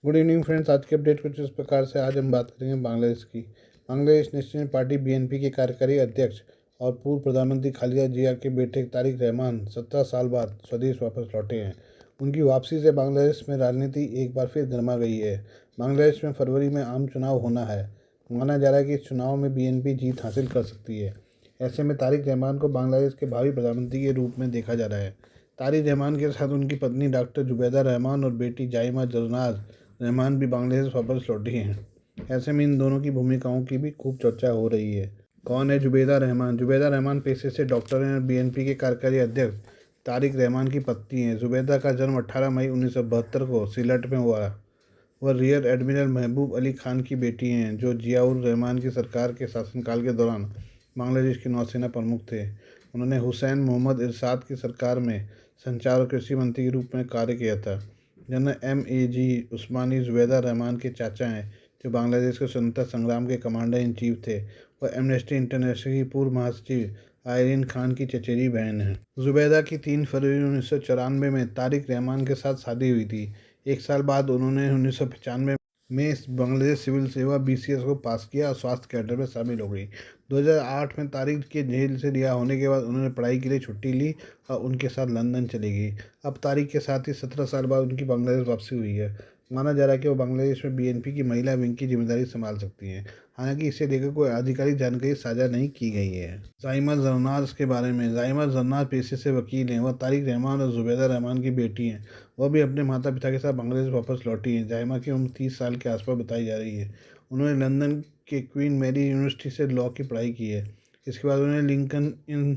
Good evening friends. आज की update कुछ इस प्रकार से। आज हम बात करेंगे बांग्लादेश की। बांग्लादेश नेशनल पार्टी बीएनपी के कार्यकारी अध्यक्ष और पूर्व प्रधानमंत्री खालिदा जिया के बेटे तारिक रहमान 17 साल बाद स्वदेश वापस लौटे हैं। उनकी वापसी से बांग्लादेश में राजनीति एक बार फिर गर्मा गई है। बांग्लादेश में फरवरी में आम चुनाव होना है। माना जा रहा है कि इस चुनाव में बीएनपी जीत हासिल कर सकती है। ऐसे में तारिक रहमान को बांग्लादेश के भावी प्रधानमंत्री के रूप में देखा जा रहा है। तारिक रहमान के साथ उनकी पत्नी डॉक्टर जुबैदा रहमान और बेटी जाइमा जरनाज रहमान भी बांग्लादेश वापस लौटी हैं। ऐसे में इन दोनों की भूमिकाओं की भी खूब चर्चा हो रही है। कौन है जुबैदा रहमान? जुबैदा रहमान पेशे से डॉक्टर हैं और बीएनपी के कार्यकारी अध्यक्ष तारिक रहमान की पत्नी हैं। जुबैदा का जन्म 18 मई 1972 को सिलट में हुआ। वह रियर एडमिरल महबूब अली खान की बेटी हैं, जो जियाउर रहमान की सरकार के शासनकाल के दौरान बांग्लादेश की नौसेना प्रमुख थे। उन्होंने हुसैन मोहम्मद इरशाद की सरकार में संचार और कृषि मंत्री के रूप में कार्य किया था। General M.A.G. उस्मानी जुबैदा रहमान के चाचा हैं, जो बांग्लादेश के स्वतंत्रता संग्राम के कमांडर इन चीफ थे। वह एमनेस्टी इंटरनेशनल की पूर्व महासचिव आयरीन खान की चचेरी बहन है। जुबैदा की 3 फरवरी 1994 में तारिक रहमान के साथ शादी हुई थी। एक साल बाद उन्होंने 1995 में बांग्लादेश सिविल सेवा BCS को पास किया और स्वास्थ्य कैडर में शामिल हो गई। 2008 में तारिक के जेल से रिहा होने के बाद उन्होंने पढ़ाई के लिए छुट्टी ली और उनके साथ लंदन चली गई। अब तारिक के साथ ही 17 साल बाद उनकी बांग्लादेश वापसी हुई है। माना जा रहा है कि वो बांग्लादेश में बीएनपी की महिला विंग की जिम्मेदारी संभाल सकती हैं। हालांकि इसे लेकर कोई आधिकारिक जानकारी साझा नहीं की गई है। जाइमा जरनाज के बारे में। जाइमा जरनाज पेशे से वकील हैं। वह तारिक रहमान और जुबैदा रहमान की बेटी हैं। वह भी अपने माता पिता के साथ बांग्लादेश वापस लौटी हैं। जाइमा की उम्र 30 साल के आसपास बताई जा रही है। उन्होंने लंदन के क्वीन मैरी यूनिवर्सिटी से लॉ की पढ़ाई की है। इसके बाद उन्होंने लिंकन इन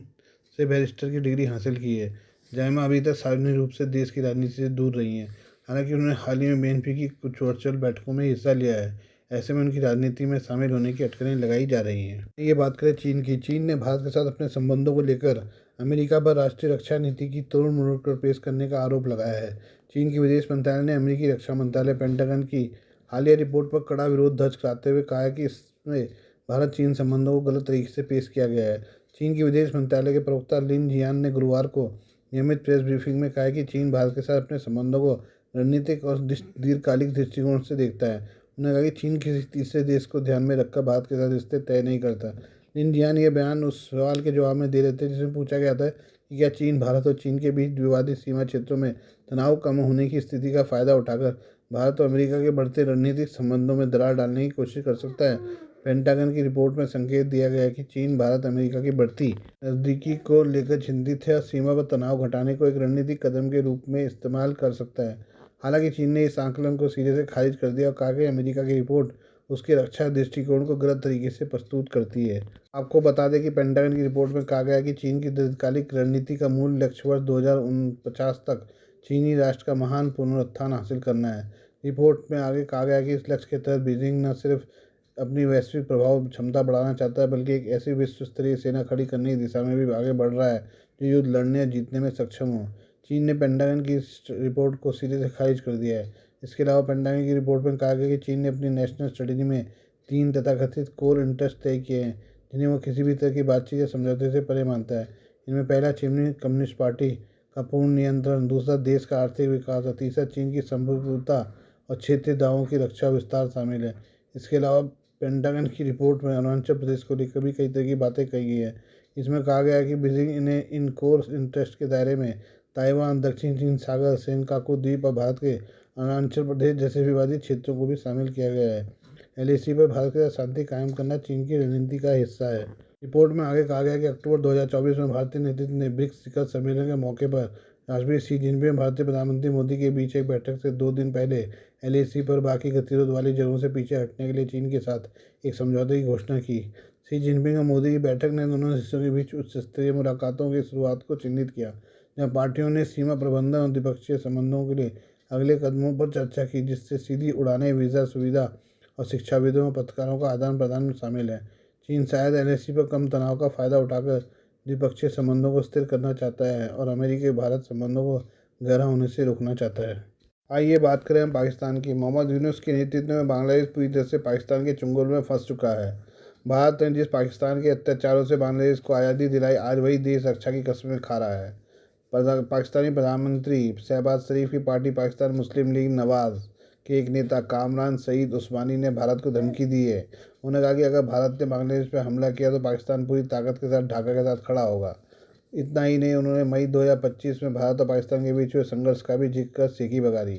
से बैरिस्टर की डिग्री हासिल की है। जाइमा अभी तक सार्वजनिक रूप से देश की राजनीति से दूर रही हैं। हालांकि उन्होंने हाल ही में बीएनपी की कुछ वर्चुअल बैठकों में हिस्सा लिया है। ऐसे में उनकी राजनीति में शामिल होने की अटकलें लगाई जा रही हैं। ये बात करें चीन की। चीन ने भारत के साथ अपने संबंधों को लेकर अमेरिका पर राष्ट्रीय रक्षा नीति की तोड़ मरोड़ कर पेश करने का आरोप लगाया है। चीन की विदेश मंत्रालय ने अमेरिकी रक्षा मंत्रालय पेंटागन की हालिया रिपोर्ट पर कड़ा विरोध दर्ज कराते हुए कहा है कि इसमें भारत चीन संबंधों को गलत तरीके से पेश किया गया है। चीन की विदेश मंत्रालय के प्रवक्ता लिन जियान ने गुरुवार को नियमित प्रेस ब्रीफिंग में कहा है कि चीन भारत के साथ अपने संबंधों को रणनीतिक और दीर्घकालिक दृष्टिकोण से देखता है। उन्होंने कहा कि चीन किसी तीसरे देश को ध्यान में रखकर भारत के साथ रिश्ते तय नहीं करता। लिन जियान ये बयान उस सवाल के जवाब में दे रहे थे जिसमें पूछा गया था कि क्या चीन भारत और चीन के बीच विवादित सीमा क्षेत्रों में तनाव कम होने की स्थिति का फायदा उठाकर भारत और अमेरिका के बढ़ते रणनीतिक संबंधों में दरार डालने की कोशिश कर सकता है। पेंटागन की रिपोर्ट में संकेत दिया गया है कि चीन भारत अमेरिका की बढ़ती नज़दीकी को लेकर चिंतित है और सीमा पर तनाव घटाने को एक रणनीतिक कदम के रूप में इस्तेमाल कर सकता है। हालांकि चीन ने इस आकलन को सिरे से खारिज कर दिया और कहा कि अमेरिका की रिपोर्ट उसके रक्षा दृष्टिकोण को गलत तरीके से प्रस्तुत करती है। आपको बता दें कि पेंटागन की रिपोर्ट में कहा गया है कि चीन की दीर्घकालिक रणनीति का मूल लक्ष्य वर्ष 2050 तक चीनी राष्ट्र का महान पुनरुत्थान हासिल करना है। रिपोर्ट में आगे कहा गया है कि इस लक्ष्य के तहत बीजिंग न सिर्फ अपनी वैश्विक प्रभाव क्षमता बढ़ाना चाहता है, बल्कि एक ऐसी विश्व स्तरीय सेना खड़ी करने की दिशा में भी आगे बढ़ रहा है जो युद्ध लड़ने और जीतने में सक्षम हो। चीन ने पेंटागन की इस रिपोर्ट को सिरे से खारिज कर दिया है। इसके अलावा पेंटागन की रिपोर्ट में कहा गया कि चीन ने अपनी नेशनल स्ट्रेटजी में 3 तथाकथित कोर इंटरेस्ट तय किए हैं, जिन्हें वो किसी भी तरह की बातचीत या समझौते से परे मानता है। इनमें पहला चीनी कम्युनिस्ट पार्टी का पूर्ण नियंत्रण, दूसरा देश का आर्थिक विकास और तीसरा चीन की संप्रभुता और क्षेत्रीय दावों की रक्षा विस्तार शामिल है। इसके अलावा पेंटागन की रिपोर्ट में अरुणाचल प्रदेश को लेकर भी कई तरह की बातें कही गई है। इसमें कहा गया है कि बीजिंग ने इन कोर इंटरेस्ट के दायरे में ताइवान, दक्षिण चीन सागर, सेनकाकू द्वीप और भारत के अरुणाचल प्रदेश जैसे विवादित क्षेत्रों को भी शामिल किया गया है। LAC पर भारत के साथ शांति कायम करना चीन की रणनीति का हिस्सा है। रिपोर्ट में आगे कहा गया है कि अक्टूबर 2024 में भारतीय नेतृत्व ने ब्रिक्स शिखर सम्मेलन के मौके पर राष्ट्रपति शी जिनपिंग और भारतीय प्रधानमंत्री मोदी के बीच एक बैठक से 2 दिन पहले LAC पर बाकी गतिरोध वाली जगहों से पीछे हटने के लिए चीन के साथ एक समझौते की घोषणा की। शी जिनपिंग और मोदी की बैठक ने दोनों देशों के बीच उच्च स्तरीय मुलाकातों की शुरुआत को चिन्हित किया, जहां पार्टियों ने सीमा प्रबंधन और द्विपक्षीय संबंधों के लिए अगले कदमों पर चर्चा की, जिससे सीधी उड़ानें, वीज़ा सुविधा और शिक्षाविदों और पत्रकारों का आदान प्रदान शामिल है। चीन शायद LAC पर कम तनाव का फायदा उठाकर द्विपक्षीय संबंधों को स्थिर करना चाहता है और अमेरिकी भारत संबंधों को गहरा होने से रोकना चाहता है। आइए बात करें हम पाकिस्तान की। मोहम्मद यूनुस के नेतृत्व में बांग्लादेश पूरी तरह से पाकिस्तान के चंगुल में फंस चुका है। भारत ने जिस पाकिस्तान के अत्याचारों से बांग्लादेश को आज़ादी दिलाई, आज वही देश रक्षा की कस्में खा रहा है। पाकिस्तानी प्रधानमंत्री शहबाज शरीफ की पार्टी पाकिस्तान मुस्लिम लीग नवाज के एक नेता कामरान सईद उस्मानी ने भारत को धमकी दी है। उन्होंने कहा कि अगर भारत ने बांग्लादेश पर हमला किया तो पाकिस्तान पूरी ताकत के साथ ढाका के साथ खड़ा होगा। इतना ही नहीं, उन्होंने मई 2025 में भारत और पाकिस्तान के बीच हुए संघर्ष का भी जिक्र कर सेकी बगारी।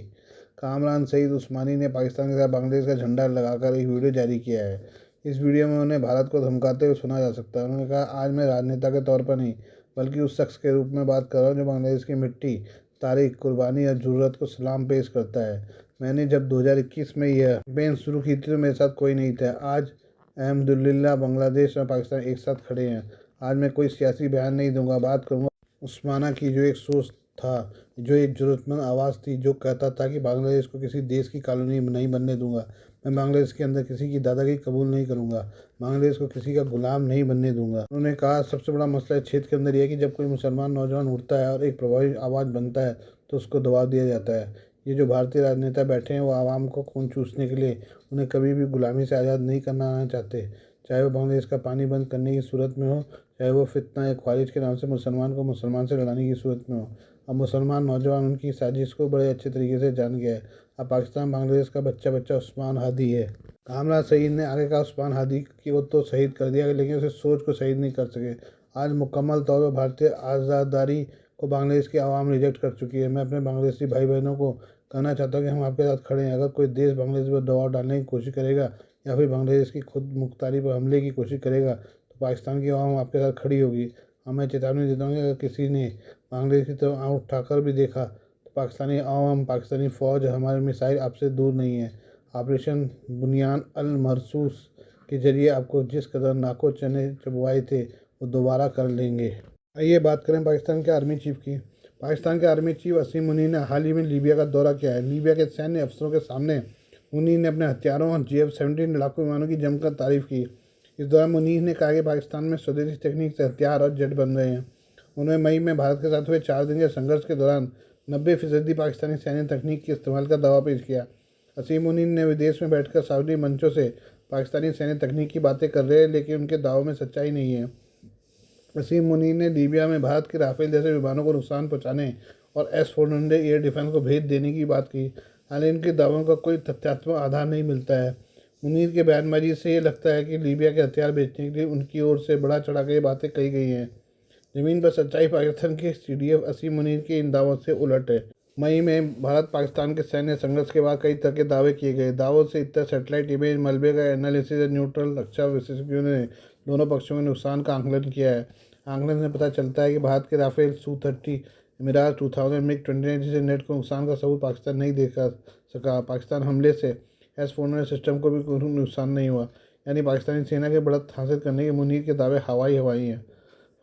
कामरान सईद उस्मानी ने पाकिस्तान के साथ बांग्लादेश का झंडा लगाकर एक वीडियो जारी किया है। इस वीडियो में उन्हें भारत को धमकाते हुए सुना जा सकता है। उन्होंने कहा, आज मैं राजनेता के तौर पर नहीं बल्कि उस शख्स के रूप में बात कर रहा हूँ जो बांग्लादेश की मिट्टी, तारीख, कुर्बानी और ज़रूरत को सलाम पेश करता है। मैंने जब 2021 में यह कैंपेन शुरू की थी तो मेरे साथ कोई नहीं था। आज अल्हम्दुलिल्लाह बांग्लादेश और पाकिस्तान एक साथ खड़े हैं। आज मैं कोई सियासी बयान नहीं दूंगा, बात करूंगा उस्माना की, जो एक सोच था, जो एक ज़रूरतमंद आवाज़ थी, जो कहता था कि बांग्लादेश को किसी देश की कॉलोनी नहीं बनने दूंगा। मैं बांग्लादेश के अंदर किसी की दादागिरी कबूल नहीं करूंगा। बांग्लादेश को किसी का गुलाम नहीं बनने दूंगा। उन्होंने कहा, सबसे बड़ा मसला क्षेत्र के अंदर यह है कि जब कोई मुसलमान नौजवान उठता है और एक प्रभावी आवाज़ बनता है तो उसको दबाव दिया जाता है। ये जो भारतीय राजनेता बैठे हैं वो आवाम को खून चूसने के लिए उन्हें कभी भी गुलामी से आज़ाद नहीं करना चाहते, चाहे वो बांग्लादेश का पानी बंद करने की सूरत में हो, चाहे वो फितना या ख्वारिज के नाम से मुसलमान को मुसलमान से लड़ाने की सूरत में हो। अब मुसलमान नौजवान उनकी साजिश को बड़े अच्छे तरीके से जान गया है। अब पाकिस्तान बांग्लादेश का बच्चा बच्चा उस्मान हादी है। कामरान सईद ने आगे कहा, उस्मान हादी को तो शहीद कर दिया लेकिन उसे सोच को शहीद नहीं कर सके। आज मुकम्मल तौर पर भारतीय आज़ादारी को बांग्लादेश की आवाम रिजेक्ट कर चुकी है। मैं अपने बांग्लादेशी भाई बहनों को कहना चाहता हूँ कि हम आपके साथ खड़े हैं। अगर कोई देश बांग्लादेश पर दबाव डालने की कोशिश करेगा या फिर बांग्लादेश की खुद मुख्तारी पर हमले की कोशिश करेगा तो पाकिस्तान की आवाम आपके साथ खड़ी होगी। और मैं चेतावनी देता हूँ कि अगर किसी ने बांग्लादेश की तरफ आँख उठाकर भी देखा तो पाकिस्तानी आवाम, पाकिस्तानी फ़ौज, हमारे मिसाइल आपसे दूर नहीं है। ऑपरेशन बुनियान अल मरसूस के जरिए आपको जिस कदर नाको चने चबवाए थे वो दोबारा कर लेंगे। आइए बात करें पाकिस्तान के आर्मी चीफ की। पाकिस्तान के आर्मी चीफ असीम मुनीर ने हाल ही में लीबिया का दौरा किया है। लीबिया के सैन्य अफसरों के सामने मुनीर ने अपने हथियारों और JF-17 लड़ाकू विमानों की जमकर तारीफ की। इस दौरान मुनीर ने कहा कि पाकिस्तान में स्वदेशी तकनीक से हथियार और जेट बन रहे हैं। उन्होंने मई में भारत के साथ हुए 4 दिन के संघर्ष के दौरान 90% पाकिस्तानी सैन्य तकनीक के इस्तेमाल का दावा पेश किया। असीम मुनीर ने विदेश में बैठकर सार्वजनिक मंचों से पाकिस्तानी सैन्य तकनीक की बातें कर रहे हैं, लेकिन उनके दावों में सच्चाई नहीं है। असीम मुनीर ने लीबिया में भारत के राफेल जैसे विमानों को नुकसान पहुंचाने और S-400 एयर डिफेंस को भेज देने की बात की। हालांकि इनके दावों का कोई तथ्यात्मक आधार नहीं मिलता है। मुनीर के बयानबाजी से ये लगता है कि लीबिया के हथियार बेचने के लिए उनकी ओर से बढ़ा चढ़ा के बातें कही गई हैं। ज़मीन पर सच्चाई पाकिस्तान के CDF असीम मुनीर के इन दावों से उलट है। मई में भारत पाकिस्तान के सैन्य संघर्ष के बाद कई तरह के दावे किए गए। दावों से इतर सैटेलाइट इमेज, मलबे का एनालिसिस और न्यूट्रल रक्षा विशेषज्ञों ने दोनों पक्षों के नुकसान का आंकलन किया है। आंकलन से पता चलता है कि भारत के राफेल Su-30, मिराज 2000, MiG-29 जैसे नेट को नुकसान का सबूत पाकिस्तान नहीं देखा सका। पाकिस्तान हमले से S-400 सिस्टम को भी कोई नुकसान नहीं हुआ। यानी पाकिस्तानी सेना के बढ़त हासिल करने के मुनीर के दावे हवाई हैं।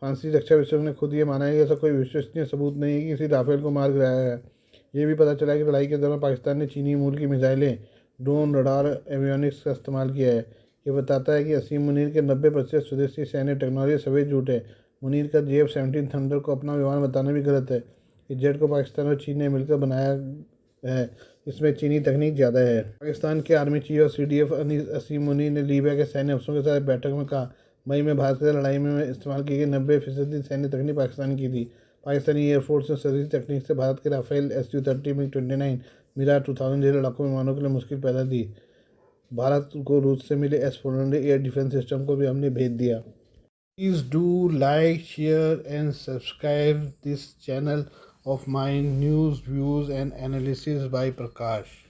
फ्रांसीसी रक्षा विशेषज्ञों ने खुद ये माना है कि ऐसा कोई विश्वसनीय सबूत नहीं है कि किसी राफेल को मार गिराया है। ये भी पता चला है कि लड़ाई के दौरान पाकिस्तान ने चीनी मूल की मिसाइलें, ड्रोन, रडार, एवियोनिक्स का इस्तेमाल किया है। ये बताता है कि असीम मुनीर के 90% स्वदेशी सैन्य टेक्नोलॉजी सभी झूठ है। मुनीर का JF-17 थंडर को अपना विमान बताना भी गलत है। इस जेट को पाकिस्तान और चीन ने मिलकर बनाया है। इसमें चीनी तकनीक ज़्यादा है। पाकिस्तान के आर्मी चीफ और CDF असीम मुनीर ने लीबिया के सैन्य अफसरों के साथ बैठक में कहा, मई में भारत के साथ लड़ाई में इस्तेमाल की गई 90% सैन्य तकनीक पाकिस्तान की थी। पाकिस्तानी एयरफोर्स ने स्वदेशी तकनीक से भारत के राफेल Su-30, MiG-29, मिराज 2000 जैसे लड़ाकू विमानों के लिए मुश्किल पैदा दी। भारत को रूस से मिले S-400 एयर डिफेंस सिस्टम को भी हमने भेज दिया। Please do like, share and subscribe this channel of mine, news, views and analysis by Prakash.